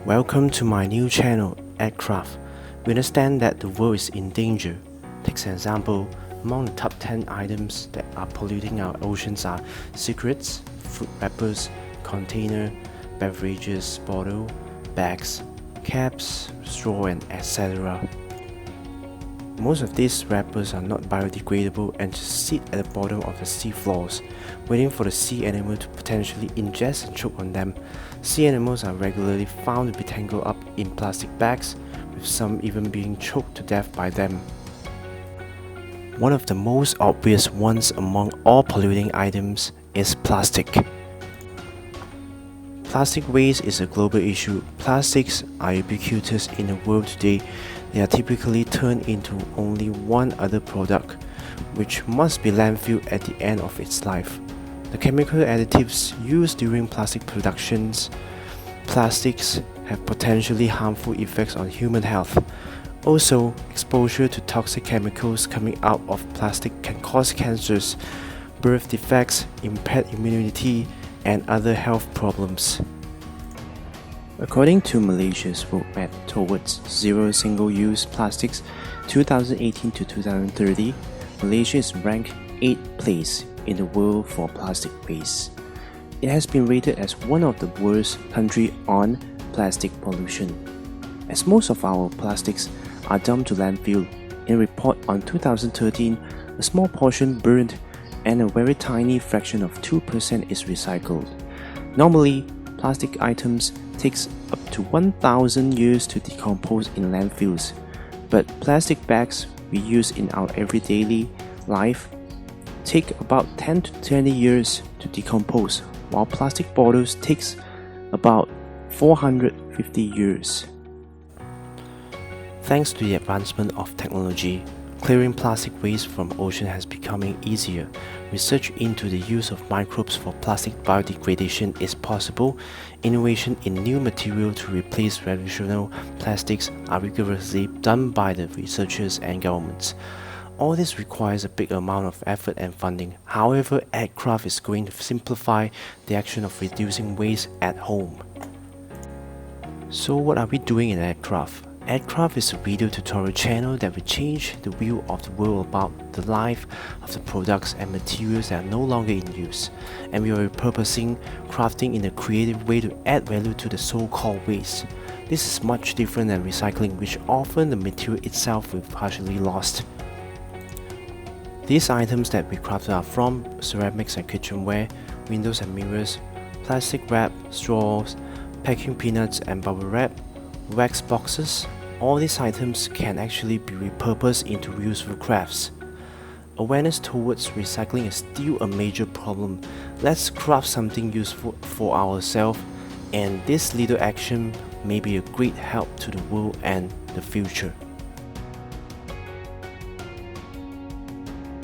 Welcome to my new channel, Edcraft. We understand that the world is in danger. Take an example, among the top 10 items that are polluting our oceans are cigarettes, food wrappers, container, beverages, bottle, bags, caps, straw, and etc. Most of these wrappers are not biodegradable and just sit at the bottom of the sea floors, waiting for the sea animal to potentially ingest and choke on them. Sea animals are regularly found to be tangled up in plastic bags, with some even being choked to death by them. One of the most obvious ones among all polluting items is plastic. Plastic waste is a global issue. Plastics are ubiquitous in the world today. They are typically turned into only one other product, which must be landfilled at the end of its life. The chemical additives used during plastic productions. Plastics have potentially harmful effects on human health. Also, exposure to toxic chemicals coming out of plastic can cause cancers, birth defects, impaired immunity, and other health problems. According to Malaysia's roadmap towards zero single-use plastics 2018 to 2030, Malaysia is ranked 8th place in the world for plastic waste. It has been rated as one of the worst countries on plastic pollution, as most of our plastics are dumped to landfill. In a report on 2013, a small portion burned and a very tiny fraction of 2% is recycled. Normally, plastic items takes up to 1,000 years to decompose in landfills, but plastic bags we use in our everyday life take about 10 to 20 years to decompose, while plastic bottles takes about 450 years. Thanks to the advancement of technology, clearing plastic waste from ocean has becoming easier. Research into the use of microbes for plastic biodegradation is possible. Innovation in new material to replace traditional plastics are rigorously done by the researchers and governments. All this requires a big amount of effort and funding. However, Edcraft is going to simplify the action of reducing waste at home. So what are we doing in Edcraft? Edcraft is a video tutorial channel that will change the view of the world about the life of the products and materials that are no longer in use, and we are repurposing crafting in a creative way to add value to the so-called waste. This is much different than recycling, which often the material itself will partially lost. These items that we crafted are from ceramics and kitchenware, windows and mirrors, plastic wrap, straws, packing peanuts and bubble wrap, wax boxes. All these items can actually be repurposed into useful crafts. Awareness towards recycling is still a major problem. Let's craft something useful for ourselves, and this little action may be a great help to the world and the future.